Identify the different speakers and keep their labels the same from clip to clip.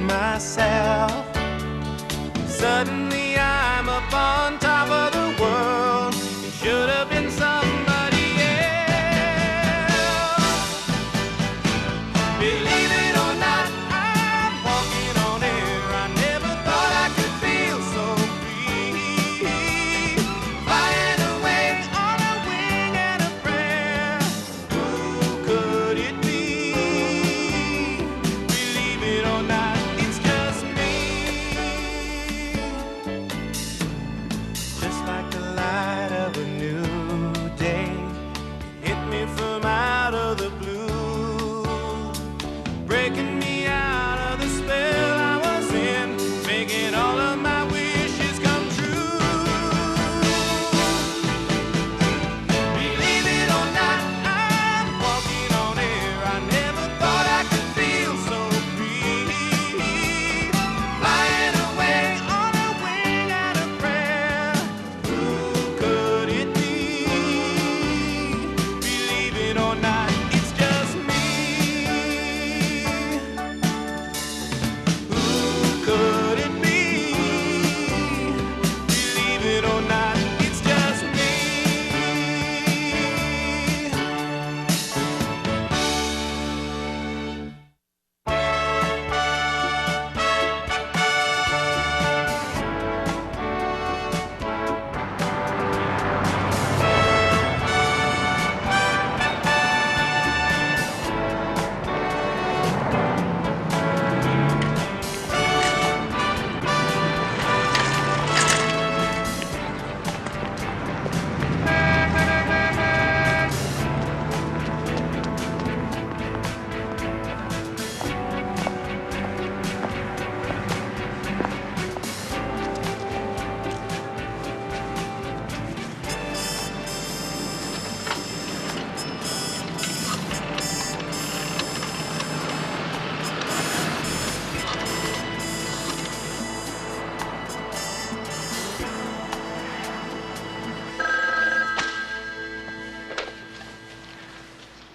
Speaker 1: myself. Suddenly I'm up on top of the world. It should have been somebody else. Believe it or not, I'm walking on air. I never thought I could feel so free. Flying away on a wing and a prayer. Who could it be? Believe it or not, it's just me. Just like the light of a new day, hit me from out of the blue, breaking me out of the spell I was in, making all of my wishes come true. Believe it or not, I'm walking on air. I never thought I could feel so free. Flying away on a wing and a prayer. Who could it be? Believe it or not, it's just me. Who could it be? Believe it or not, it's just me.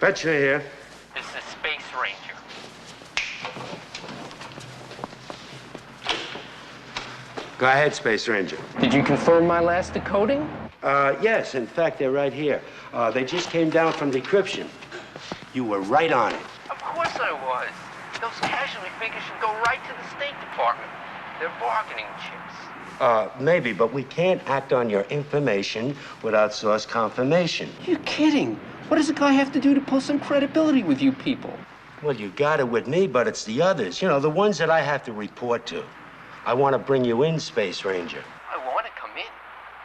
Speaker 2: Fetcher here.
Speaker 3: This is Space Ranger.
Speaker 2: Go ahead, Space Ranger.
Speaker 3: Did you confirm my last decoding?
Speaker 2: Yes, in fact, they're right here. They just came down from decryption. You were right on it.
Speaker 3: Of course I was. Those casualty figures should go right to the State Department. They're bargaining chips.
Speaker 2: Maybe, but we can't act on your information without source confirmation.
Speaker 3: You're kidding. What does a guy have to do to pull some credibility with you people?
Speaker 2: Well, you got it with me, but it's the others. You know, the ones that I have to report to. I want to bring you in, Space Ranger.
Speaker 3: I want to come in,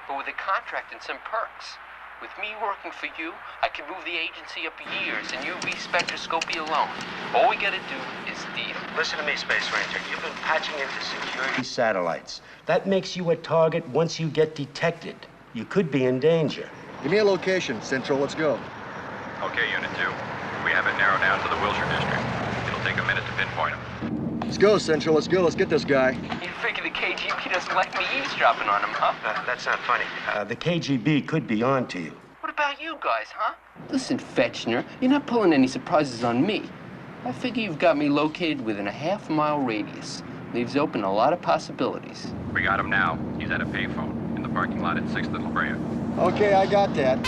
Speaker 3: but with a contract and some perks. With me working for you, I can move the agency up years and UV spectroscopy alone. All we gotta do is deal.
Speaker 2: Listen to me, Space Ranger. You've been patching into security satellites. That makes you a target once you get detected. You could be in danger.
Speaker 4: Give me a location, Central. Let's go.
Speaker 5: Okay, Unit 2. We have it narrowed down to the Wilshire district. It'll take a minute to pinpoint him.
Speaker 4: Let's go, Central. Let's go. Let's get this guy.
Speaker 3: You figure the KGB doesn't like me eavesdropping on him, huh?
Speaker 2: That's not funny. The KGB could be on to you.
Speaker 3: What about you guys, huh? Listen, Fetchner, you're not pulling any surprises on me. I figure you've got me located within a half-mile radius. Leaves open a lot of possibilities.
Speaker 5: We got him now. He's at a payphone in the parking lot at 6th and La Brea.
Speaker 4: Okay, I got that.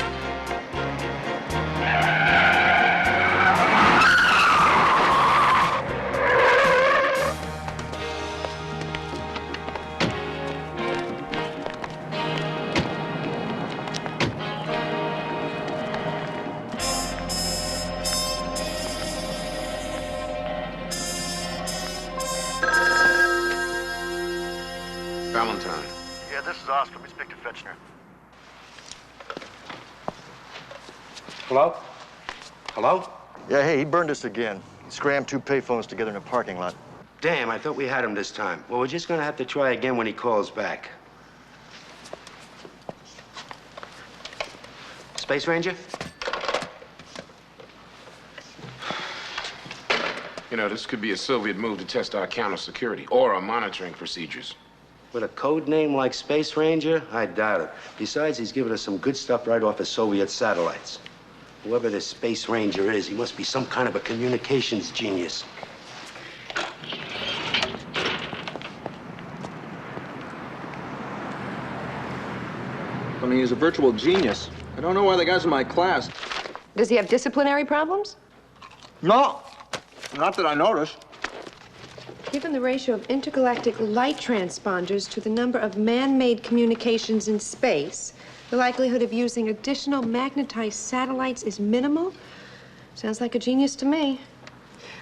Speaker 2: Valentine.
Speaker 4: Yeah, this is Oscar. We speak to Fetchner.
Speaker 2: Hello? Hello?
Speaker 4: Yeah, hey, he burned us again. He scrammed two payphones together in a parking lot.
Speaker 2: Damn, I thought we had him this time. Well, we're just gonna have to try again when he calls back. Space Ranger?
Speaker 6: You know, this could be a Soviet move to test our counter-security or our monitoring procedures.
Speaker 2: With a code name like Space Ranger? I doubt it. Besides, he's giving us some good stuff right off of Soviet satellites. Whoever this Space Ranger is, he must be some kind of a communications genius.
Speaker 7: I mean, he's a virtual genius. I don't know why the guys in my class.
Speaker 8: Does he have disciplinary problems?
Speaker 7: No, not that I noticed.
Speaker 8: Given the ratio of intergalactic light transponders to the number of man-made communications in space, the likelihood of using additional magnetized satellites is minimal. Sounds like a genius to me.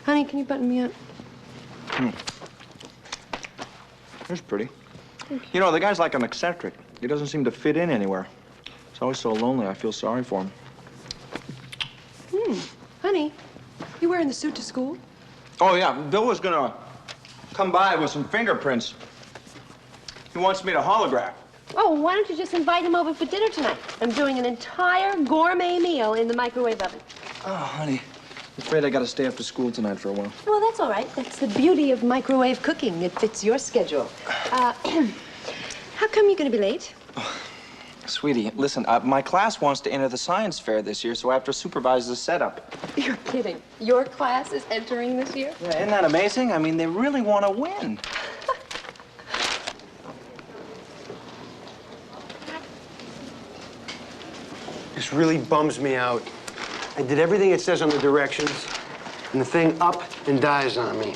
Speaker 8: Honey, can you button me up?
Speaker 7: He's pretty. You know, the guy's like an eccentric. He doesn't seem to fit in anywhere. He's always so lonely, I feel sorry for him.
Speaker 8: Honey, you wearing the suit to school?
Speaker 7: Oh, yeah, Bill was gonna come by with some fingerprints. He wants me to holograph.
Speaker 8: Oh, why don't you just invite him over for dinner tonight? I'm doing an entire gourmet meal in the microwave oven.
Speaker 7: Oh, honey, I'm afraid I gotta stay after school tonight for a while.
Speaker 8: Well, that's all right. That's the beauty of microwave cooking. It fits your schedule. How come you're going to be late?
Speaker 7: Sweetie, listen, my class wants to enter the science fair this year, so I have to supervise the setup.
Speaker 8: You're kidding. Your class is entering this year?
Speaker 7: Yeah, isn't that amazing? I mean, they really want to win.
Speaker 2: This really bums me out. I did everything it says on the directions, and the thing up and dies on me.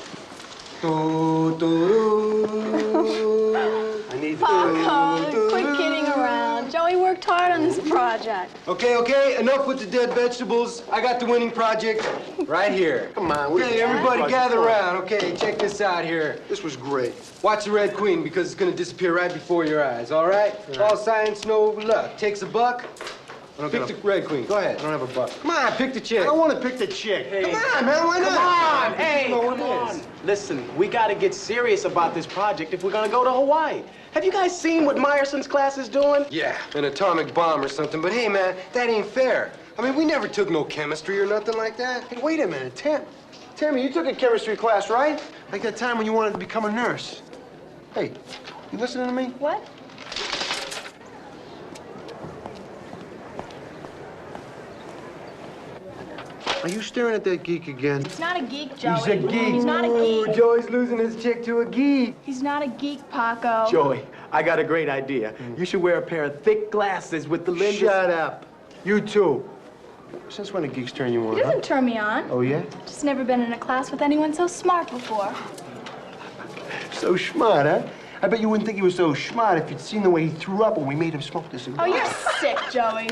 Speaker 2: I need
Speaker 9: Oh, quit kidding around. Joey worked hard on this project.
Speaker 2: Okay, enough with the dead vegetables. I got the winning project right here. Come on, okay, everybody gather around. Okay, check this out here. This was great. Watch the Red Queen because it's gonna disappear right before your eyes, all right? All science, no luck. Takes a buck. Pick the Red Queen. Go ahead. I don't have a buck. Come on, pick the chick. I don't want to pick the chick. Hey. Come on, man. Why not?
Speaker 10: Come on. Hey, come on. Listen, we got to get serious about this project if we're going to go to Hawaii. Have you guys seen what Meyerson's class is doing?
Speaker 2: Yeah, an atomic bomb or something. But hey, man, that ain't fair. I mean, we never took no chemistry or nothing like that. Hey, wait a minute. Tammy, you took a chemistry class, right? Like that time when you wanted to become a nurse. Hey, you listening to me?
Speaker 9: What?
Speaker 2: Are you staring at that geek again?
Speaker 9: He's not a geek, Joey.
Speaker 2: He's a geek.
Speaker 9: He's not a geek.
Speaker 2: Joey's losing his chick to a geek.
Speaker 9: He's not a geek, Paco.
Speaker 10: Joey, I got a great idea. You should wear a pair of thick glasses with the lenses.
Speaker 2: Shut up. You too. Since when do geeks turn you on?
Speaker 9: He doesn't turn me on.
Speaker 2: Oh, yeah?
Speaker 9: Just never been in a class with anyone so smart before.
Speaker 2: So smart, huh? I bet you wouldn't think he was so smart if you'd seen the way he threw up when we made him smoke this cigar.
Speaker 9: Oh, you're sick, Joey.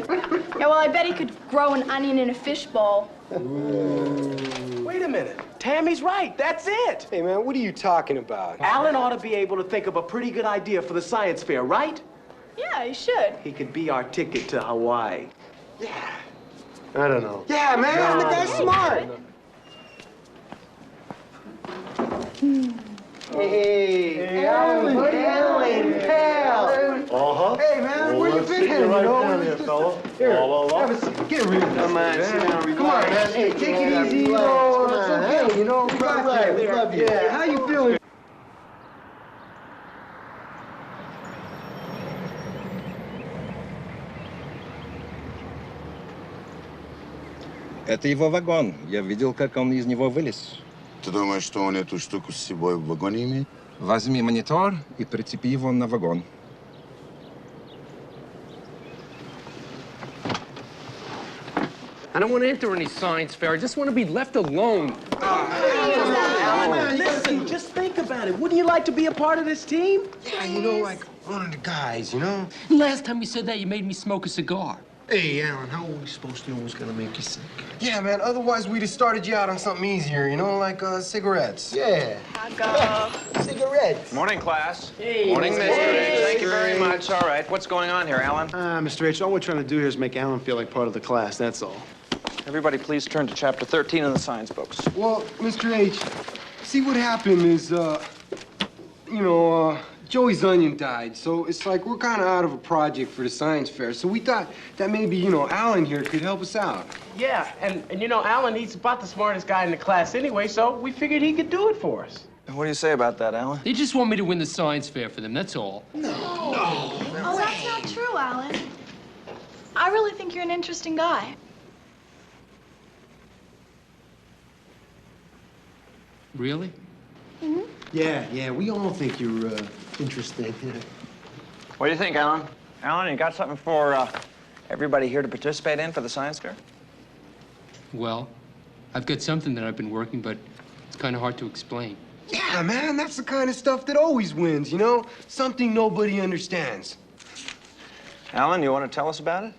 Speaker 9: Yeah, well, I bet he could grow an onion in a fishbowl.
Speaker 10: Wait a minute. Tammy's right. That's it.
Speaker 2: Hey, man, what are you talking about?
Speaker 10: Alan ought to be able to think of a pretty good idea for the science fair, right?
Speaker 9: Yeah, he should.
Speaker 10: He could be our ticket to Hawaii.
Speaker 2: Yeah. I don't know. Yeah, man, the guy's smart. Hey, Alan, pal. Hey, man, where you been? You know, here, have a seat. Get real. Come on, sit down. Come on, man. Hey, take it easy. You know, it's okay. You know, we got you. Love you. Yeah, how you feeling?
Speaker 11: Это его вагон. Я видел, как он из него вылез.
Speaker 12: Ты думаешь, что он эту штуку с собой в вагоне имеет?
Speaker 11: Возьми монитор и прицепи его на вагон.
Speaker 3: I don't want to enter any science fair. I just want to be left alone.
Speaker 10: Alan, listen, just think about it. Wouldn't you like to be a part of this team?
Speaker 2: Yeah, you know, like one of the guys, you know?
Speaker 3: Last time you said that, you made me smoke a cigar.
Speaker 2: Hey, Alan, how are we supposed to know what's gonna make you sick? Yeah, man, otherwise we'd have started you out on something easier, you know, like cigarettes. Yeah.
Speaker 9: Paco.
Speaker 2: Cigarettes.
Speaker 5: Morning, class.
Speaker 3: Hey.
Speaker 5: Morning, Mr. H. Thank you very much. All right, what's going on here, Alan?
Speaker 2: Mr. H, all we're trying to do here is make Alan feel like part of the class, that's all.
Speaker 7: Everybody, please turn to chapter 13 in the science books.
Speaker 2: Well, Mr. H, see what happened is, Joey's onion died, so it's like we're kind of out of a project for the science fair. So we thought that maybe, you know, Alan here could help us out.
Speaker 10: Yeah, and you know, Alan, he's about the smartest guy in the class anyway, so we figured he could do it for us.
Speaker 7: What do you say about that, Alan?
Speaker 3: They just want me to win the science fair for them, that's all.
Speaker 9: Oh, that's not true, Alan. I really think you're an interesting guy.
Speaker 3: Really?
Speaker 2: Yeah, we all think you're interesting.
Speaker 7: What do you think, Alan? Alan, you got something for everybody here to participate in for the science fair?
Speaker 13: Well, I've got something that I've been working, but it's kind of hard to explain.
Speaker 2: Yeah, man, that's the kind of stuff that always wins, you know? Something nobody understands.
Speaker 7: Alan, you want to tell us about it?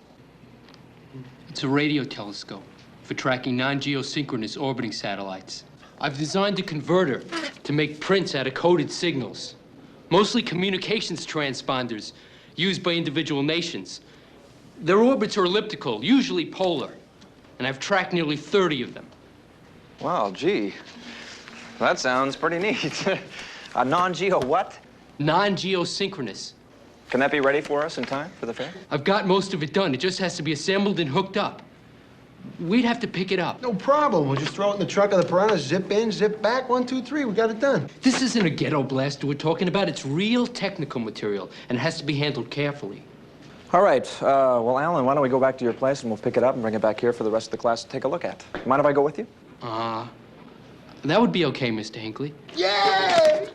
Speaker 13: It's a radio telescope for tracking non-geosynchronous orbiting satellites. I've designed a converter to make prints out of coded signals, mostly communications transponders used by individual nations. Their orbits are elliptical, usually polar, and I've tracked nearly 30 of them.
Speaker 7: Well, gee, that sounds pretty neat. A non-geo what?
Speaker 13: Non-geosynchronous.
Speaker 7: Can that be ready for us in time for the fair?
Speaker 13: I've got most of it done. It just has to be assembled and hooked up. We'd have to pick it up.
Speaker 2: No problem. We'll just throw it in the truck of the Piranha, zip in, zip back, 1, 2, 3. We got it done.
Speaker 13: This isn't a ghetto blaster we're talking about. It's real technical material, and it has to be handled carefully.
Speaker 7: All right. Well, Alan, why don't we go back to your place and we'll pick it up and bring it back here for the rest of the class to take a look at. Mind if I go with you?
Speaker 13: That would be okay, Mr. Hinckley.
Speaker 2: Yay!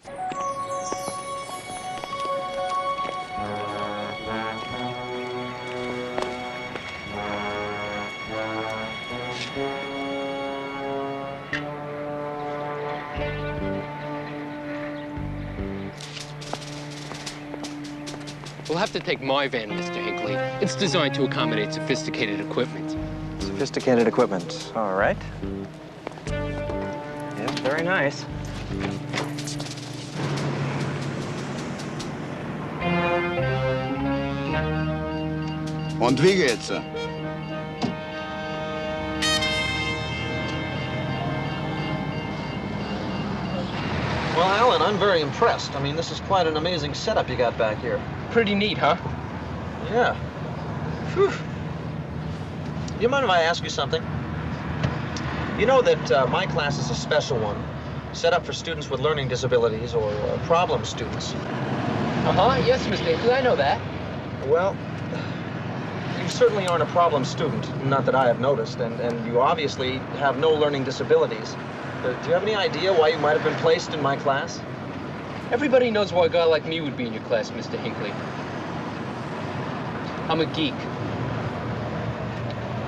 Speaker 13: We'll have to take my van, Mr. Hinckley. It's designed to accommodate sophisticated equipment.
Speaker 7: Sophisticated equipment. All right. Yes, very nice.
Speaker 12: Он двигается.
Speaker 14: Well, Alan, I'm very impressed. I mean, this is quite an amazing setup you got back here.
Speaker 13: Pretty neat, huh?
Speaker 14: Yeah. Phew. Do you mind if I ask you something? You know that my class is a special one, set up for students with learning disabilities or problem students.
Speaker 13: Yes, Mr. Hinckley, I know that.
Speaker 14: Well, you certainly aren't a problem student, not that I have noticed, and you obviously have no learning disabilities. Do you have any idea why you might have been placed in my class?
Speaker 13: Everybody knows why a guy like me would be in your class, Mr. Hinckley. I'm a geek.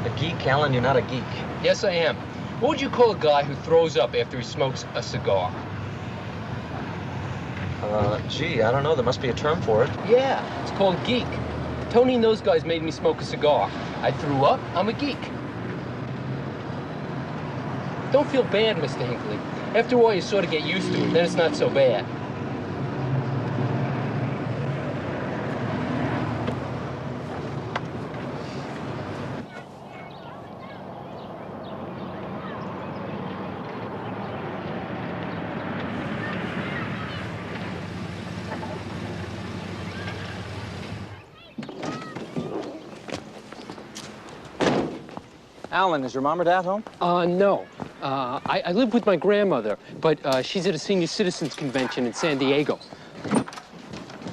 Speaker 14: A geek, Alan? You're not a geek.
Speaker 13: Yes, I am. What would you call a guy who throws up after he smokes a cigar?
Speaker 14: Gee, I don't know. There must be a term for it.
Speaker 13: Yeah, it's called geek. Tony and those guys made me smoke a cigar. I threw up. I'm a geek. Don't feel bad, Mr. Hinckley. After a while, you sort of get used to it. Then it's not so bad.
Speaker 7: Alan, is your mom or dad home?
Speaker 13: No. I live with my grandmother, but she's at a senior citizens convention in San Diego.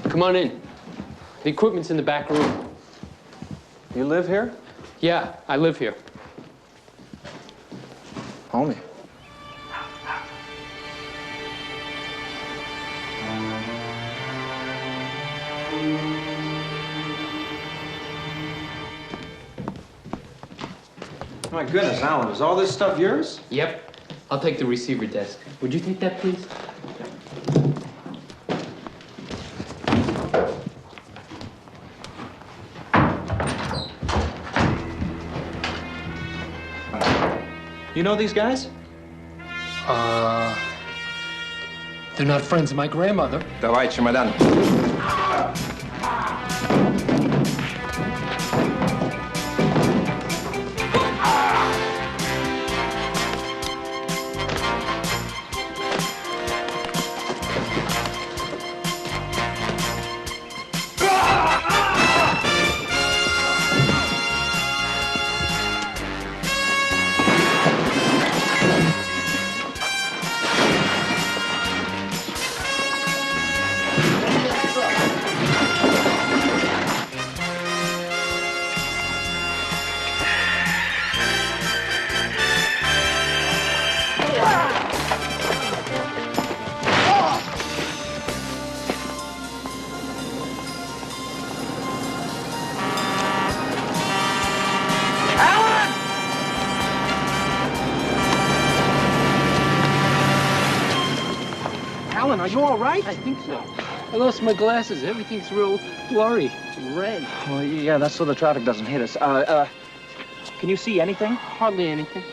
Speaker 13: Come on in. The equipment's in the back room.
Speaker 7: You live here?
Speaker 13: Yeah, I live here.
Speaker 7: Homie. My goodness, Alan, is all this stuff yours?
Speaker 13: Yep. I'll take the receiver desk. Would you take that, please?
Speaker 14: You know these guys?
Speaker 13: They're not friends of my grandmother.
Speaker 11: Давай, чемодан.
Speaker 10: Alan, are you all right?
Speaker 13: I think so. I lost my glasses. Everything's real blurry. Red.
Speaker 7: Well, yeah, that's so the traffic doesn't hit us. Can you see anything?
Speaker 13: Hardly anything.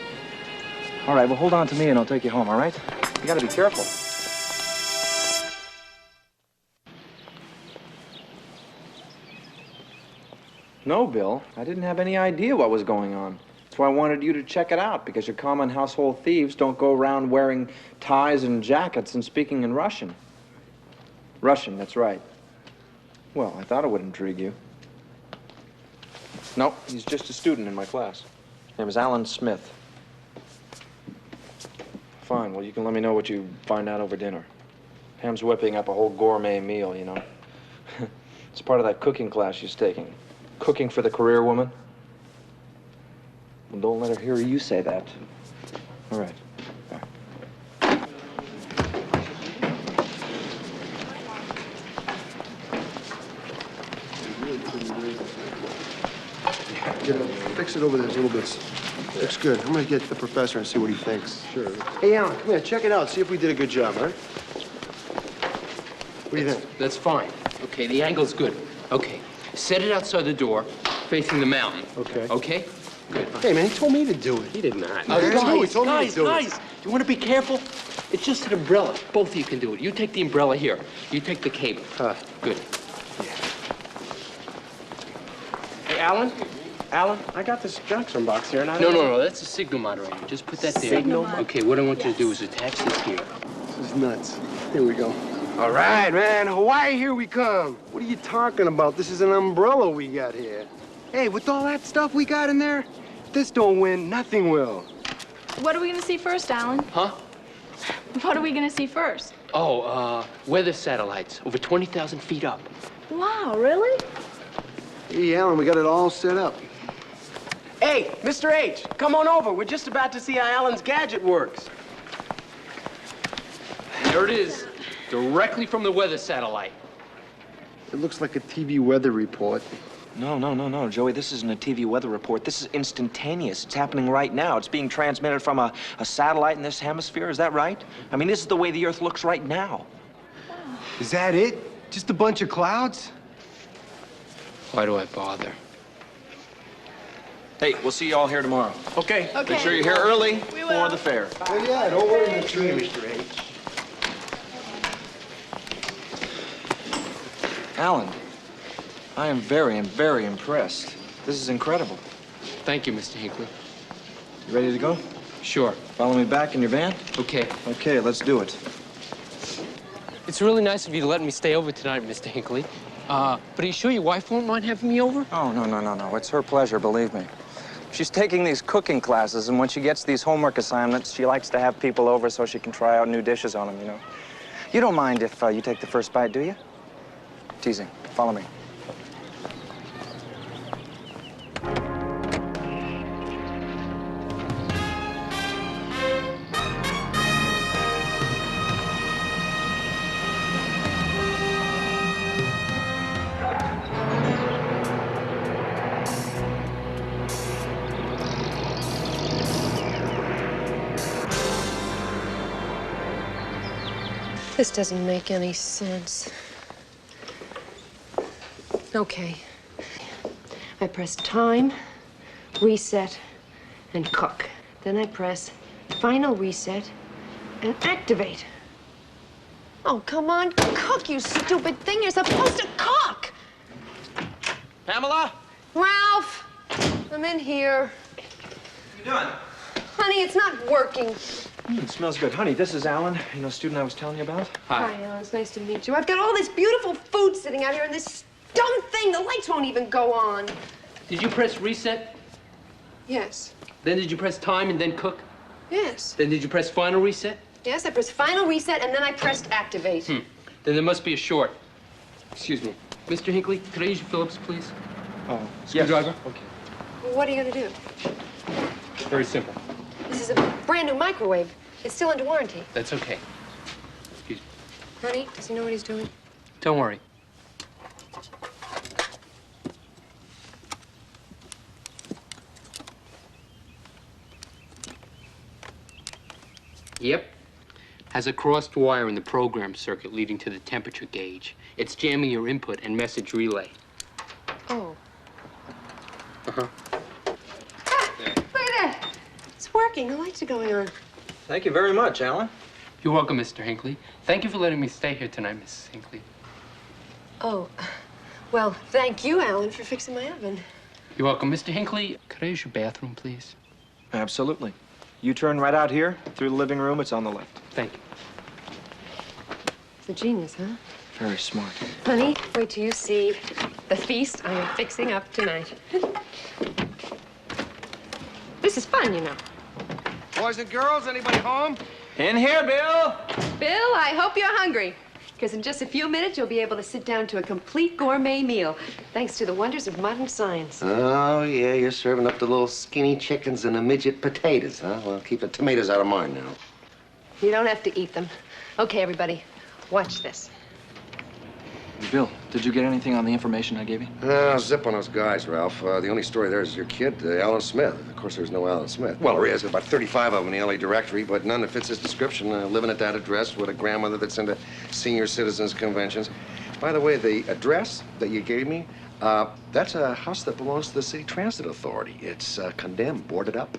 Speaker 7: All right, well, hold on to me and I'll take you home, all right? You gotta be careful. No, Bill. I didn't have any idea what was going on. That's why I wanted you to check it out, because your common household thieves don't go around wearing ties and jackets and speaking in Russian. Russian, that's right. Well, I thought it would intrigue you. No, he's just a student in my class. His name is Alan Smith. Fine, well, you can let me know what you find out over dinner. Pam's whipping up a whole gourmet meal, you know. It's part of that cooking class she's taking. Cooking for the career woman. Well, don't let her hear you say that. All right.
Speaker 2: Fix it over there a little bit. Looks good. I'm gonna get the professor and see what he thinks. Sure. Hey, Alan, come here. Check it out. See if we did a good job, all right? What do you think?
Speaker 13: That's fine. Okay, the angle's good. Okay, set it outside the door, facing the mountain.
Speaker 2: Okay.
Speaker 13: Okay? Good.
Speaker 2: Hey, man, he told me to do it. He did not.
Speaker 13: Guys, you want to be careful? It's just an umbrella. Both of you can do it. You take the umbrella here. You take the cable. Good.
Speaker 10: Hey, Alan? Alan, I got this Jackson box here, and I
Speaker 13: No,
Speaker 10: don't
Speaker 13: no, that's a signal moderator. Just put that there.
Speaker 10: Signal?
Speaker 13: Okay, what I want you to do is attach this here.
Speaker 2: This is nuts. Here we go. All right, man. Hawaii, here we come. What are you talking about? This is an umbrella we got here. Hey, with all that stuff we got in there, if this don't win, nothing will.
Speaker 9: What are we gonna see first, Alan?
Speaker 13: Huh?
Speaker 9: What are we gonna see first?
Speaker 13: Oh, weather satellites, over 20,000 feet up.
Speaker 9: Wow, really?
Speaker 2: Hey, Alan, we got it all set up.
Speaker 10: Hey, Mr. H, come on over. We're just about to see how Alan's gadget works.
Speaker 13: There it is, directly from the weather satellite.
Speaker 2: It looks like a TV weather report.
Speaker 7: No, Joey, this isn't a TV weather report. This is instantaneous. It's happening right now. It's being transmitted from a satellite in this hemisphere. Is that right? I mean, this is the way the Earth looks right now.
Speaker 2: Is that it? Just a bunch of clouds?
Speaker 13: Why do I bother?
Speaker 7: Hey, we'll see you all here tomorrow.
Speaker 10: Okay.
Speaker 7: Make sure you're here early
Speaker 9: We
Speaker 7: for
Speaker 9: will.
Speaker 7: the fair.
Speaker 2: Oh, yeah, don't worry, Mr. H.
Speaker 7: Alan, I am very impressed. This is incredible.
Speaker 13: Thank you, Mr. Hinckley.
Speaker 7: You ready to go?
Speaker 13: Sure.
Speaker 7: Follow me back in your van?
Speaker 13: Okay.
Speaker 7: Okay, let's do it.
Speaker 13: It's really nice of you to let me stay over tonight, Mr. Hinckley. But are you sure your wife won't mind having me over?
Speaker 7: Oh, no. It's her pleasure, believe me. She's taking these cooking classes, and when she gets these homework assignments, she likes to have people over so she can try out new dishes on them, you know. You don't mind if you take the first bite, do you? Teasing. Follow me.
Speaker 8: This doesn't make any sense. Okay. I press time, reset, and cook. Then I press final reset and activate. Oh, come on, cook, you stupid thing. You're supposed to cook.
Speaker 14: Pamela?
Speaker 8: Ralph, I'm in here.
Speaker 14: What you doing?
Speaker 8: Honey, it's not working.
Speaker 7: It smells good. Honey, this is Alan, you know, student I was telling you about.
Speaker 8: Hi, Alan. It's nice to meet you. I've got all this beautiful food sitting out here, and this dumb thing, the lights won't even go on.
Speaker 13: Did you press reset?
Speaker 8: Yes.
Speaker 13: Then did you press time and then cook?
Speaker 8: Yes.
Speaker 13: Then did you press final reset?
Speaker 8: Yes, I pressed final reset, and then I pressed activate.
Speaker 13: Then there must be a short. Excuse me. Mr. Hinckley, could I use your Phillips, please?
Speaker 7: Oh,
Speaker 13: Screwdriver?
Speaker 7: Yes. Okay.
Speaker 8: Well, what are you going to do?
Speaker 13: Very simple.
Speaker 8: This is a brand new microwave. It's still under warranty.
Speaker 13: That's okay. Excuse me.
Speaker 8: Honey, does he know what he's doing?
Speaker 13: Don't worry. Yep. has a crossed wire in the program circuit leading to the temperature gauge. It's jamming your input and message relay.
Speaker 8: Oh.
Speaker 13: Uh-huh.
Speaker 8: Look at that. It's working. The lights are going on.
Speaker 7: Thank you very much, Alan.
Speaker 13: You're welcome, Mr. Hinckley. Thank you for letting me stay here tonight, Mrs. Hinckley.
Speaker 8: Oh. Well, thank you, Alan, for fixing my oven.
Speaker 13: You're welcome. Mr. Hinckley, could I use your bathroom, please?
Speaker 7: Absolutely. You turn right out here, through the living room, it's on the left.
Speaker 13: Thank you.
Speaker 8: It's a genius, huh?
Speaker 7: Very smart.
Speaker 8: Honey, wait till you see the feast I am fixing up tonight. This is fun, you know.
Speaker 2: Boys and girls, anybody home?
Speaker 7: In here, Bill!
Speaker 8: Bill, I hope you're hungry, because in just a few minutes you'll be able to sit down to a complete gourmet meal, thanks to the wonders of modern science.
Speaker 15: Oh, yeah, you're serving up the little skinny chickens and the midget potatoes, huh? Well, keep the tomatoes out of mine now.
Speaker 8: You don't have to eat them. Okay, everybody, watch this.
Speaker 7: Bill, did you get anything on the information I gave you?
Speaker 15: Zip on those guys, Ralph. The only story there is your kid, Alan Smith. Of course, there's no Alan Smith. Well, there is about 35 of them in the LA directory, but none that fits his description. Living at that address with a grandmother that's into senior citizens conventions. By the way, the address that you gave me, that's a house that belongs to the City Transit Authority. It's condemned, boarded up.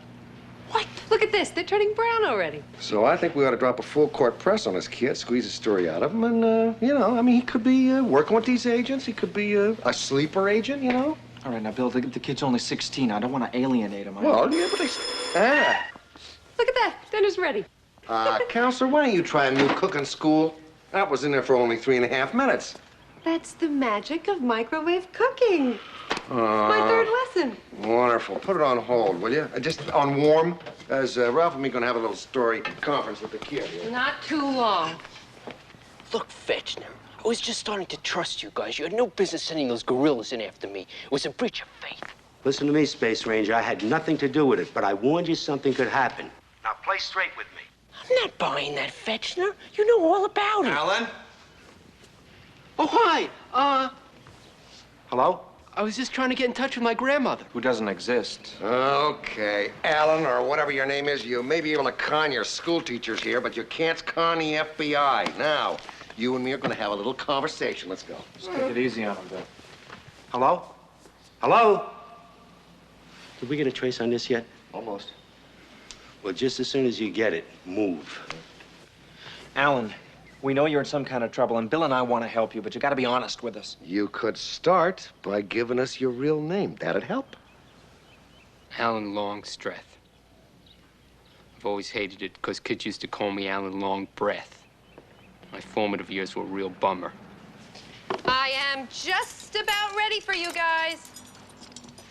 Speaker 8: What? Look at this. They're turning brown already.
Speaker 15: So I think we ought to drop a full court press on this kid, squeeze a story out of him, and, you know, I mean, he could be working with these agents. He could be a sleeper agent, you know?
Speaker 7: All right, now, Bill, the kid's only 16. I don't want to alienate him.
Speaker 15: Well, yeah, but they...
Speaker 8: Look at that. Dinner's ready.
Speaker 15: Counselor, why don't you try a new cooking school? That was in there for only 3.5 minutes.
Speaker 8: That's the magic of microwave cooking. My third lesson.
Speaker 15: Wonderful. Put it on hold, will you? Just on warm, as Ralph and me going to have a little story conference with the kid here.
Speaker 8: Not too long.
Speaker 3: Look, Fetchner, I was just starting to trust you guys. You had no business sending those gorillas in after me. It was a breach of faith.
Speaker 16: Listen to me, Space Ranger. I had nothing to do with it, but I warned you something could happen. Now play straight with me.
Speaker 3: I'm not buying that, Fetchner. You know all about it.
Speaker 15: Alan?
Speaker 3: Oh, hi.
Speaker 7: Hello?
Speaker 3: I was just trying to get in touch with my grandmother.
Speaker 7: Who doesn't exist.
Speaker 15: Okay, Alan, or whatever your name is, you may be able to con your school teachers here, but you can't con the FBI. Now, you and me are going to have a little conversation. Let's go.
Speaker 7: Just take it easy on him, Bill.
Speaker 16: Hello? Hello? Did we get a trace on this yet?
Speaker 15: Almost.
Speaker 16: Well, just as soon as you get it, move.
Speaker 7: Alan, we know you're in some kind of trouble, and Bill and I want to help you, but you got to be honest with us.
Speaker 15: You could start by giving us your real name. That'd help.
Speaker 13: Alan Longstreth. I've always hated it because kids used to call me Alan Long Breath. My formative years were a real bummer.
Speaker 8: I am just about ready for you guys.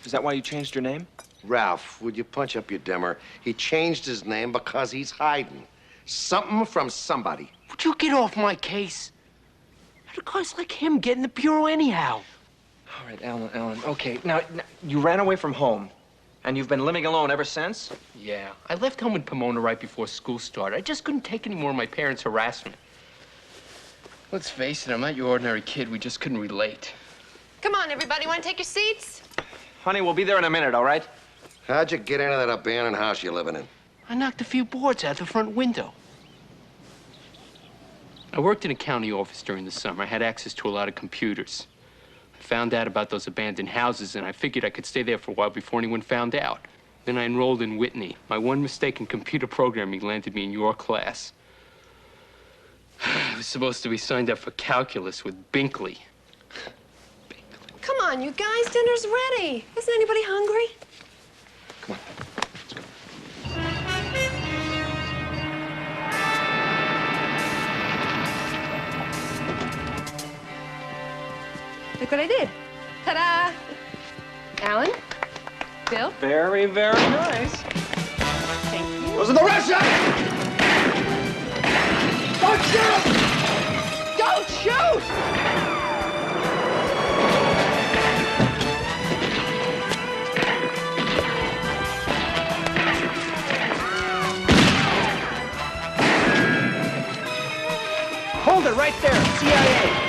Speaker 7: Is that why you changed your name?
Speaker 15: Ralph, would you punch up your dimmer? He changed his name because he's hiding something from somebody.
Speaker 3: Would you get off my case? How do guys like him get in the bureau anyhow?
Speaker 7: All right, Alan, okay. Now, you ran away from home, and you've been living alone ever since?
Speaker 13: Yeah. I left home in Pomona right before school started. I just couldn't take any more of my parents' harassment. Let's face it, I'm not your ordinary kid. We just couldn't relate.
Speaker 8: Come on, everybody. Want to take your seats?
Speaker 7: Honey, we'll be there in a minute, all right?
Speaker 15: How'd you get into that abandoned house you're living in?
Speaker 3: I knocked a few boards out the front window.
Speaker 13: I worked in a county office during the summer. I had access to a lot of computers. I found out about those abandoned houses, and I figured I could stay there for a while before anyone found out. Then I enrolled in Whitney. My one mistake in computer programming landed me in your class. I was supposed to be signed up for calculus with Binkley.
Speaker 8: Come on, you guys. Dinner's ready. Isn't anybody hungry?
Speaker 7: Come on.
Speaker 8: Look what I did. Ta-da! Alan? Bill?
Speaker 7: Very, very nice.
Speaker 8: Thank you.
Speaker 15: Those are the Russians! Don't shoot!
Speaker 8: Don't shoot!
Speaker 7: Hold it right there, CIA.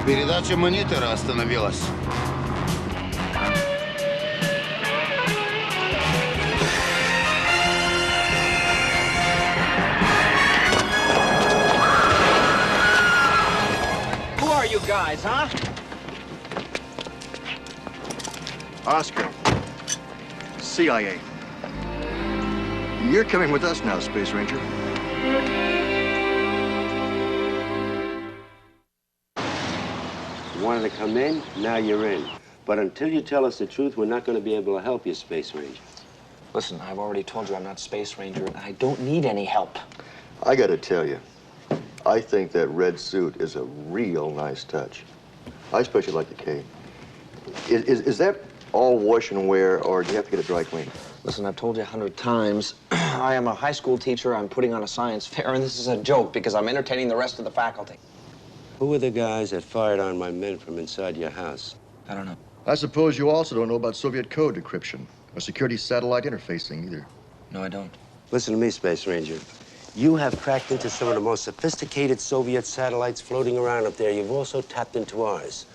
Speaker 12: Передача монитора остановилась.
Speaker 14: Who are you guys, huh?
Speaker 4: Oscar. CIA. You're coming with us now, Space Ranger.
Speaker 16: You wanted to come in, now you're in. But until you tell us the truth, we're not going to be able to help you, Space Ranger.
Speaker 14: Listen, I've already told you I'm not Space Ranger, and I don't need any help.
Speaker 4: I gotta tell you, I think that red suit is a real nice touch. I especially like the cape. Is that all wash and wear, or do you have to get it dry cleaned?
Speaker 14: Listen, I've told you 100 times, I am a high school teacher. I'm putting on a science fair, and this is a joke because I'm entertaining the rest of the faculty.
Speaker 16: Who were the guys that fired on my men from inside your house?
Speaker 14: I don't know.
Speaker 4: I suppose you also don't know about Soviet code decryption or security satellite interfacing either.
Speaker 14: No, I don't.
Speaker 16: Listen to me, Space Ranger. You have cracked into some of the most sophisticated Soviet satellites floating around up there. You've also tapped into ours.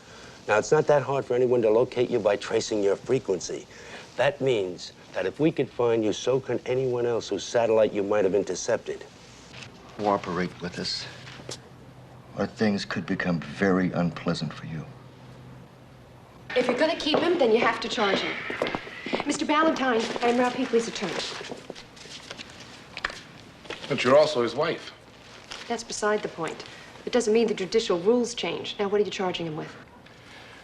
Speaker 16: Now, it's not that hard for anyone to locate you by tracing your frequency. That means that if we could find you, so can anyone else whose satellite you might have intercepted.
Speaker 4: Cooperate with us, or things could become very unpleasant for you.
Speaker 8: If you're gonna keep him, then you have to charge him. Mr. Ballantyne, I'm Ralph Hinckley's attorney.
Speaker 6: But you're also his wife.
Speaker 8: That's beside the point. It doesn't mean the judicial rules change. Now, what are you charging him with?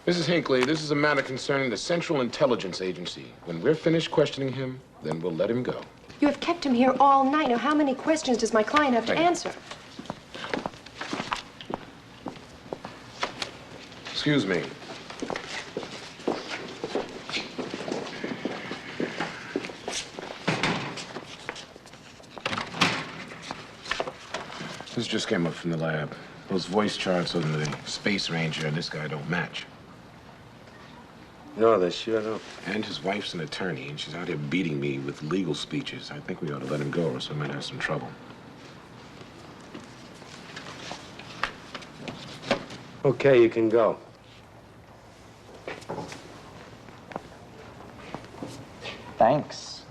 Speaker 6: Mrs. Hinckley, this is a matter concerning the Central Intelligence Agency. When we're finished questioning him, then we'll let him go.
Speaker 8: You have kept him here all night. Now, how many questions does my client have to answer?
Speaker 6: Excuse me. This just came up from the lab. Those voice charts on the Space Ranger and this guy don't match.
Speaker 16: No, they sure don't.
Speaker 6: And his wife's an attorney, and she's out here beating me with legal speeches. I think we ought to let him go, or else we might have some trouble.
Speaker 16: Okay, you can go.
Speaker 14: Thanks.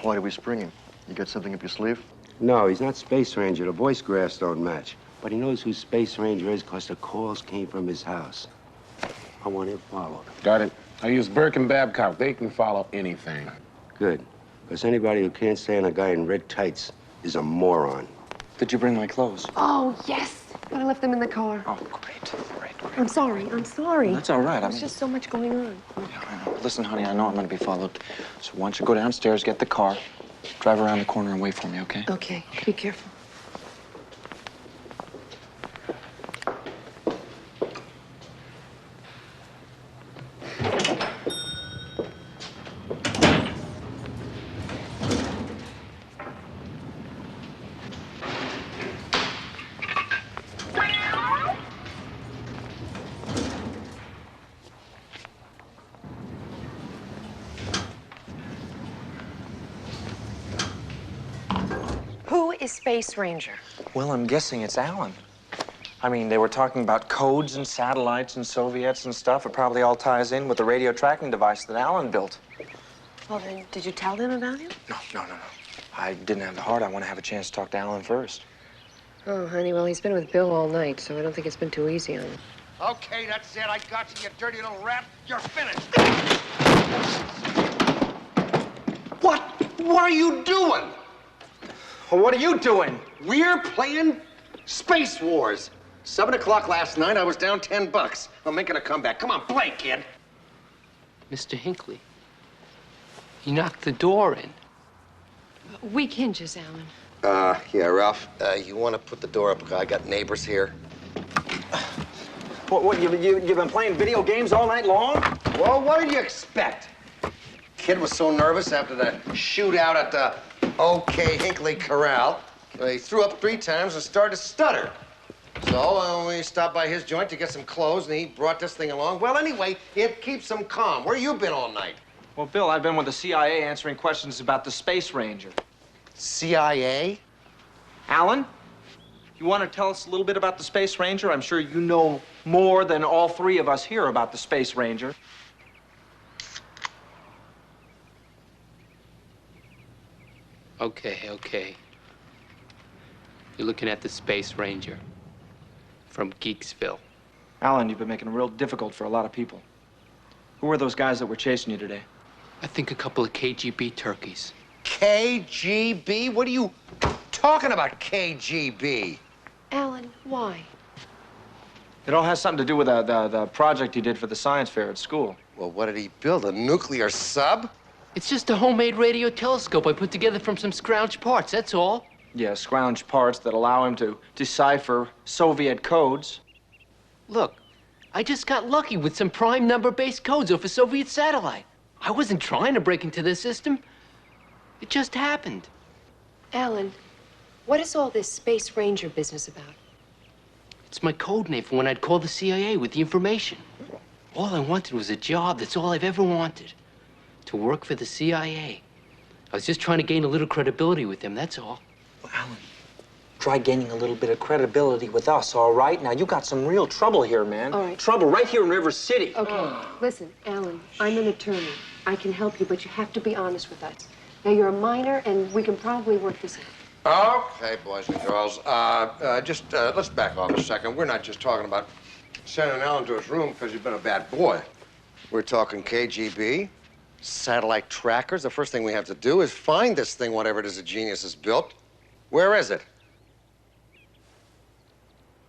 Speaker 4: Why did we spring him? You got something up your sleeve?
Speaker 16: No, he's not Space Ranger. The voice graphs don't match. But he knows who Space Ranger is because the calls came from his house. I want him followed.
Speaker 6: Got it. I use Burke and Babcock. They can follow anything.
Speaker 16: Good. Because anybody who can't stand a guy in red tights is a moron.
Speaker 14: Did you bring my clothes?
Speaker 8: Oh, yes. But I left them in the car.
Speaker 14: Oh, great.
Speaker 8: I'm sorry. I'm sorry.
Speaker 14: That's all right.
Speaker 8: There's just so much going on.
Speaker 14: Yeah, I know. Listen, honey, I know I'm going to be followed. So why don't you go downstairs, get the car, drive around the corner and wait for me, okay?
Speaker 8: Okay. Be careful. Who is Space Ranger?
Speaker 14: Well, I'm guessing it's Alan. I mean, they were talking about codes and satellites and Soviets and stuff. It probably all ties in with the radio tracking device that Alan built.
Speaker 8: Well, then, did you tell them about him?
Speaker 14: No. I didn't have the heart. I want to have a chance to talk to Alan first.
Speaker 8: Oh, honey, well, he's been with Bill all night, so I don't think it's been too easy on him.
Speaker 15: Okay, that's it. I got you, you dirty little rat. You're finished. What? What are you doing?
Speaker 14: Well, what are you doing?
Speaker 15: We're playing Space Wars. 7 o'clock last night, I was down $10. I'm making a comeback. Come on, play, kid.
Speaker 13: Mr. Hinckley, he knocked the door in.
Speaker 8: Weak hinges, Alan.
Speaker 15: Yeah, Ralph, you want to put the door up? I got neighbors here.
Speaker 14: What, you've been playing video games all night long?
Speaker 15: Well, what did you expect? Kid was so nervous after the shootout at the OK Hinckley Corral. He threw up 3 times and started to stutter. So we stopped by his joint to get some clothes, and he brought this thing along. Well, anyway, it keeps him calm. Where you been all night?
Speaker 7: Well, Bill, I've been with the CIA answering questions about the Space Ranger.
Speaker 14: CIA?
Speaker 7: Alan, you want to tell us a little bit about the Space Ranger? I'm sure you know more than all three of us here about the Space Ranger.
Speaker 13: Okay. You're looking at the Space Ranger from Geeksville.
Speaker 7: Alan, you've been making it real difficult for a lot of people. Who were those guys that were chasing you today?
Speaker 13: I think a couple of KGB turkeys.
Speaker 14: KGB? What are you talking about, KGB?
Speaker 8: Alan, why?
Speaker 7: It all has something to do with the project you did for the science fair at school.
Speaker 15: Well, what did he build? A nuclear sub?
Speaker 13: It's just a homemade radio telescope I put together from some scrounged parts, that's all.
Speaker 7: Yeah, scrounged parts that allow him to decipher Soviet codes.
Speaker 13: Look, I just got lucky with some prime number-based codes off a Soviet satellite. I wasn't trying to break into their system. It just happened.
Speaker 8: Alan, what is all this Space Ranger business about?
Speaker 13: It's my code name for when I'd call the CIA with the information. All I wanted was a job. That's all I've ever wanted. To work for the CIA. I was just trying to gain a little credibility with them, that's all.
Speaker 7: Well, Alan, try gaining a little bit of credibility with us, all right? Now, you got some real trouble here, man.
Speaker 8: All right.
Speaker 7: Trouble right here in River City.
Speaker 8: Okay, listen, Alan, I'm an attorney. I can help you, but you have to be honest with us. Now, you're a minor, and we can probably work this out.
Speaker 15: Okay, boys and girls. Let's back off a second. We're not just talking about sending Alan to his room because he's been a bad boy. We're talking KGB, satellite trackers. The first thing we have to do is find this thing, whatever it is a genius has built. Where is it?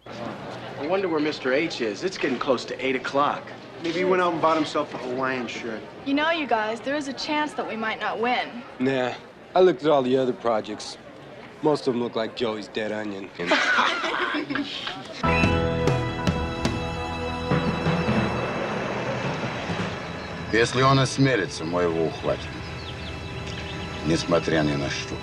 Speaker 10: I wonder where Mr. H is. It's getting close to 8 o'clock. Maybe he went out and bought himself a Hawaiian shirt.
Speaker 9: You know, you guys, there is a chance that we might not win.
Speaker 2: Nah, I looked at all the other projects. Most of them look like Joey's dead onion.
Speaker 12: Если он осмелится, мы его ухватим. Несмотря ни на что.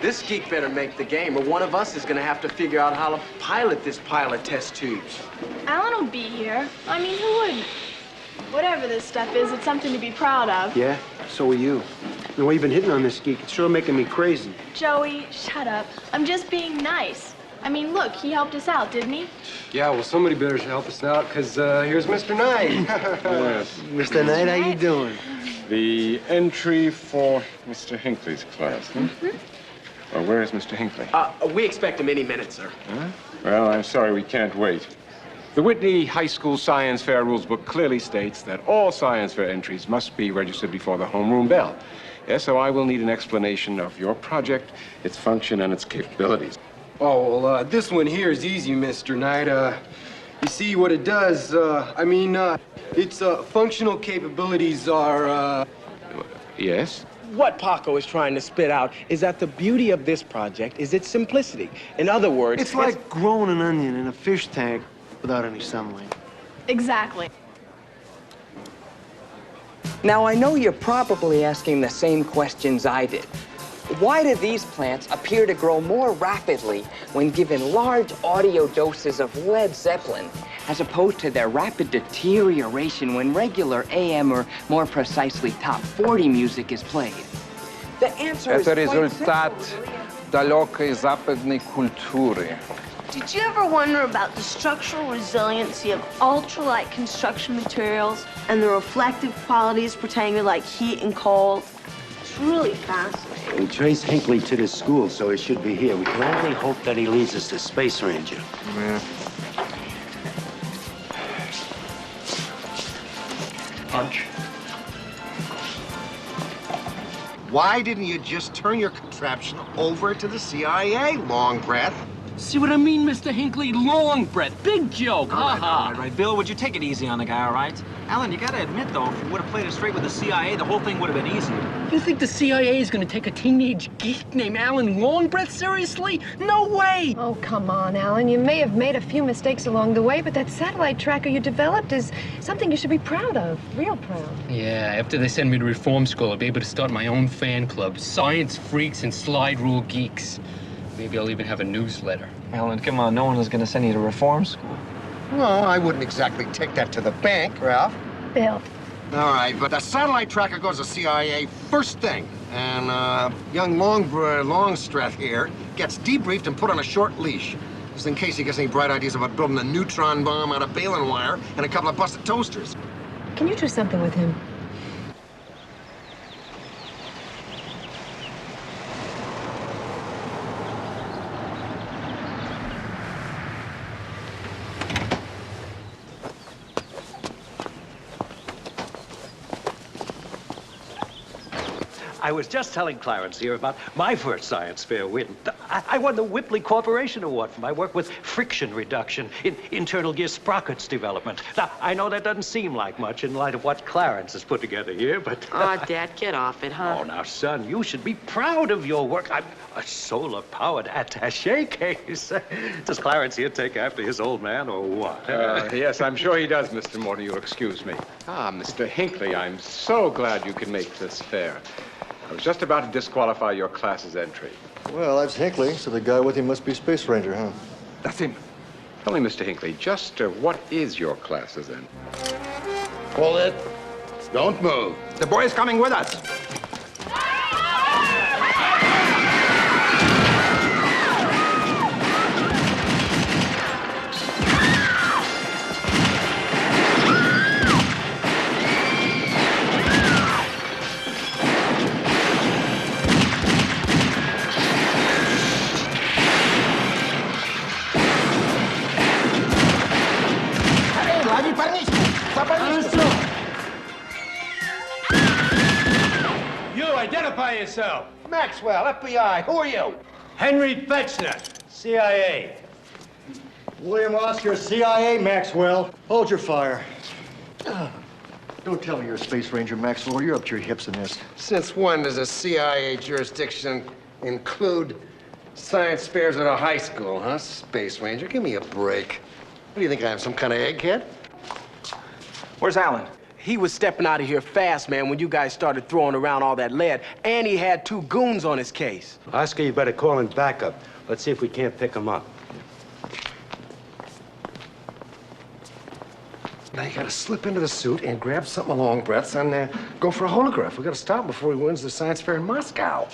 Speaker 10: This geek better make the game, or one of us is gonna have to figure out how to pilot this pile of test tubes.
Speaker 9: Alan will be here. I mean, who wouldn't? Whatever this stuff is, it's something to be proud of.
Speaker 2: Yeah, so are you. The way you've been hitting on this geek, it's sure making me crazy.
Speaker 9: Joey, shut up. I'm just being nice. I mean, look, he helped us out, didn't he?
Speaker 2: Yeah, well, somebody better help us out, because here's Mr. Knight.
Speaker 17: Yes.
Speaker 2: Mr. Knight, how you doing?
Speaker 17: The entry for Mr. Hinckley's class, huh? Well, where is Mr. Hinckley?
Speaker 10: We expect him any minute, sir.
Speaker 17: Huh? Well, I'm sorry, we can't wait. The Whitney High School Science Fair rules book clearly states that all science fair entries must be registered before the homeroom bell. Yes, so I will need an explanation of your project, its function, and its capabilities.
Speaker 2: Oh, well, this one here is easy, Mr. Knight. You see, what it does, its functional capabilities are,
Speaker 17: Yes?
Speaker 10: What Paco is trying to spit out is that the beauty of this project is its simplicity. In other words,
Speaker 2: It's like growing an onion in a fish tank without any sunlight.
Speaker 9: Exactly.
Speaker 18: Now, I know you're probably asking the same questions I did. Why do these plants appear to grow more rapidly when given large audio doses of Led Zeppelin, as opposed to their rapid deterioration when regular AM or, more precisely, top 40 music is played? The answer is
Speaker 11: Это
Speaker 18: quite
Speaker 11: результат
Speaker 18: simple.
Speaker 11: далекой западной культуры.
Speaker 19: Did you ever wonder about the structural resiliency of ultralight construction materials and the reflective qualities pertaining to like heat and cold? It's really fascinating.
Speaker 16: We traced Hinckley to this school, so he should be here. We can only hope that he leads us to Space Ranger.
Speaker 11: Yeah.
Speaker 15: Punch. Why didn't you just turn your contraption over to the CIA, long breath?
Speaker 13: See what I mean, Mr. Hinckley? Long breath. Big joke.
Speaker 14: All right. Bill, would you take it easy on the guy, all right? Alan, you gotta admit, though, if you would have played it straight with the CIA, the whole thing would have been easier.
Speaker 13: You think the CIA is gonna take a teenage geek named Alan Longbreath seriously? No way!
Speaker 8: Oh, come on, Alan. You may have made a few mistakes along the way, but that satellite tracker you developed is something you should be proud of. Real proud.
Speaker 13: Yeah, after they send me to reform school, I'll be able to start my own fan club, Science Freaks and Slide Rule Geeks. Maybe I'll even have a newsletter.
Speaker 7: Alan, come on, no one is going to send you to reform school.
Speaker 15: Well, I wouldn't exactly take that to the bank, Ralph.
Speaker 8: Bill.
Speaker 15: All right, but the satellite tracker goes to CIA first thing. And young Longstreth here gets debriefed and put on a short leash. Just in case he gets any bright ideas about building a neutron bomb out of baling wire and a couple of busted toasters.
Speaker 8: Can you do something with him?
Speaker 20: I was just telling Clarence here about my first science fair win. I won the Whipley Corporation Award for my work with friction reduction in internal gear sprockets development. Now, I know that doesn't seem like much in light of what Clarence has put together here, but...
Speaker 21: Oh, Dad, get off it, huh?
Speaker 20: Oh, now, son, you should be proud of your work. I'm a solar-powered attaché case. Does Clarence here take after his old man, or what?
Speaker 17: Yes, I'm sure he does, Mr. Morton. You'll excuse me. Ah, Mr. Hinckley, I'm so glad you could make this fair. I was just about to disqualify your class's entry.
Speaker 4: Well, that's Hinckley, so the guy with him must be Space Ranger, huh?
Speaker 17: That's him. Tell me, Mr. Hinckley, just what is your class's entry?
Speaker 12: Pull it. Don't move.
Speaker 15: The boy's coming with us.
Speaker 22: You identify yourself.
Speaker 10: Maxwell, FBI. Who are you?
Speaker 22: Henry Fetchner, CIA.
Speaker 4: William Oscar, CIA, Maxwell. Hold your fire. Don't tell me you're a Space Ranger, Maxwell. You're up to your hips in this.
Speaker 15: Since when does a CIA jurisdiction include science fairs at a high school, huh, Space Ranger? Give me a break. What do you think I am, some kind of egghead?
Speaker 10: Where's Alan? He was stepping out of here fast, man, when you guys started throwing around all that lead, and he had 2 goons on his case.
Speaker 22: Oscar, you better call in backup. Let's see if we can't pick him up.
Speaker 15: Now you gotta slip into the suit and grab something along breaths and go for a holograph. We gotta stop him before he wins the science fair in Moscow.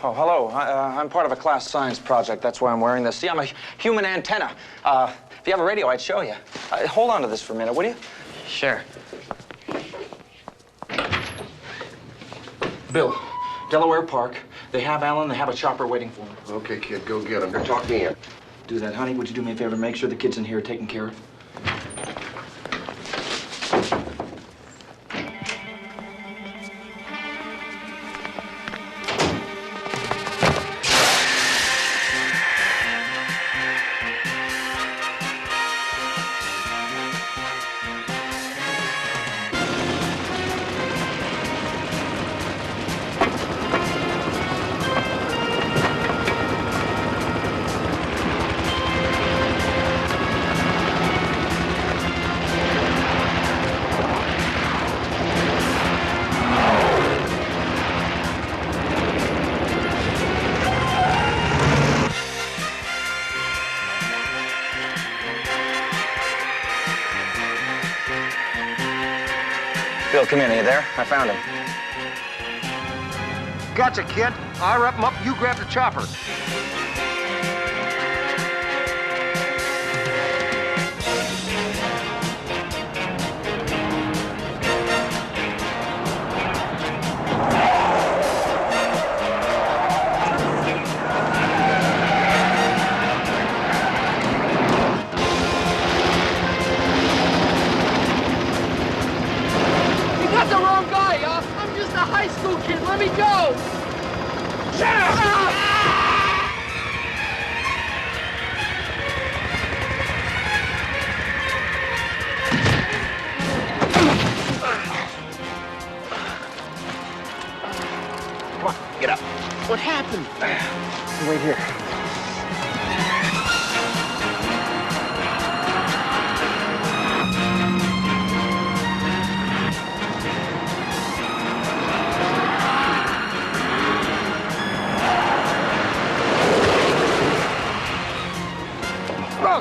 Speaker 7: Oh, hello. I'm part of a class science project. That's why I'm wearing this. See, I'm a human antenna. If you have a radio, I'd show you. Hold on to this for a minute, would you? Sure. Bill, Delaware Park. They have Alan. They have a chopper waiting for him.
Speaker 15: Okay, kid, go get him. Talk me in.
Speaker 7: Do that, honey. Would you do me a favor? Make sure the kid's in here taken care of. Bill, come in. Are you there? I found him.
Speaker 15: Gotcha, kid. I'll wrap him up. You grab the chopper.
Speaker 13: high school kid. Let me go. Shut up!
Speaker 14: Come on, get up.
Speaker 13: What happened?
Speaker 14: Wait here.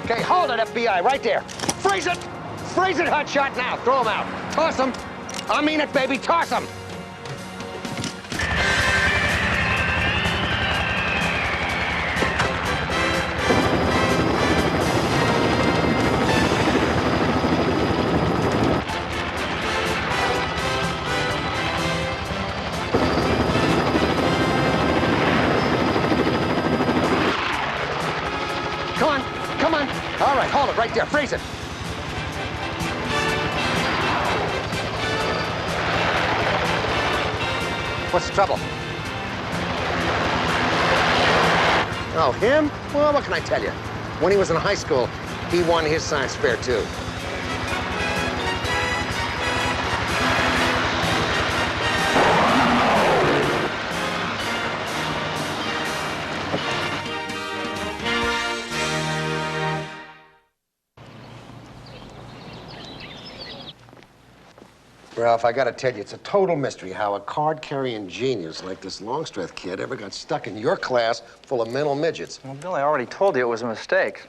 Speaker 15: Okay, hold it, FBI, right there. Freeze it! Freeze it, hotshot, now. Throw him out. Toss him. I mean it, baby, toss him. Come on, come on. All right, hold it right there. Freeze it. What's the trouble? Oh, him? Well, what can I tell you? When he was in high school, he won his science fair, too. Ralph, I gotta tell you, it's a total mystery how a card-carrying genius like this Longstreth kid ever got stuck in your class full of mental midgets.
Speaker 7: Well, Bill, I already told you it was a mistake.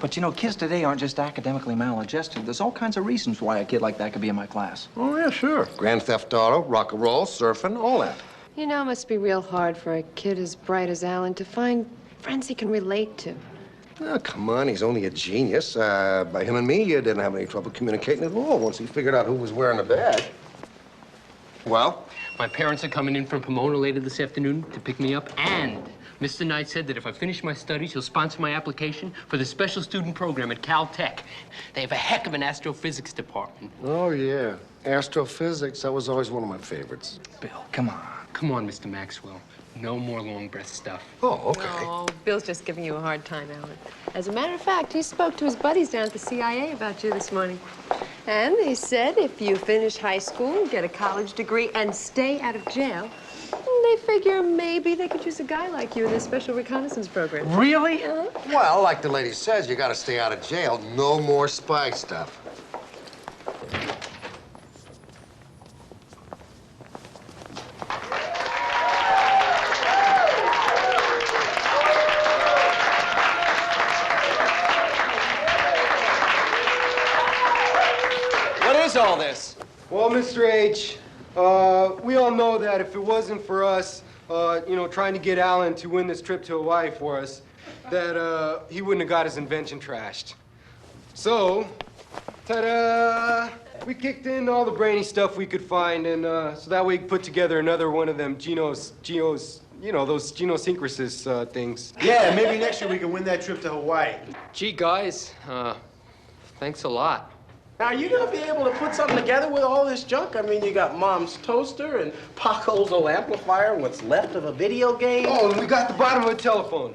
Speaker 7: But you know, kids today aren't just academically maladjusted. There's all kinds of reasons why a kid like that could be in my class.
Speaker 15: Oh, yeah, sure. Grand Theft Auto, rock and roll, surfing, all that.
Speaker 8: You know, it must be real hard for a kid as bright as Alan to find friends he can relate to.
Speaker 15: Oh, come on, he's only a genius. By him and me, you didn't have any trouble communicating at all once he figured out who was wearing the badge. Well?
Speaker 13: My parents are coming in from Pomona later this afternoon to pick me up, and Mr. Knight said that if I finish my studies, he'll sponsor my application for the special student program at Caltech. They have a heck of an astrophysics department.
Speaker 15: Oh, yeah. Astrophysics, that was always one of my favorites.
Speaker 13: Bill, come on. Come on, Mr. Maxwell. No more long breath stuff.
Speaker 15: Oh, okay.
Speaker 8: Oh, Bill's just giving you a hard time, Alan. As a matter of fact, he spoke to his buddies down at the CIA about you this morning. And they said if you finish high school, get a college degree, and stay out of jail, they figure maybe they could use a guy like you in their special reconnaissance program.
Speaker 13: Really?
Speaker 15: Well, like the lady says, you gotta stay out of jail. No more spy stuff.
Speaker 10: All this?
Speaker 2: Well, Mr. H, we all know that if it wasn't for us, you know, trying to get Alan to win this trip to Hawaii for us, that he wouldn't have got his invention trashed. So, ta-da! We kicked in all the brainy stuff we could find, and so that way we could put together another one of them you know, those genosynchrosis things.
Speaker 10: Yeah, maybe next year we can win that trip to Hawaii.
Speaker 13: Gee, guys, thanks a lot.
Speaker 10: Now, are you gonna be able to put something together with all this junk? I mean, you got Mom's toaster and Paco's old amplifier and what's left of a video game.
Speaker 2: Oh, and we got the bottom of a telephone.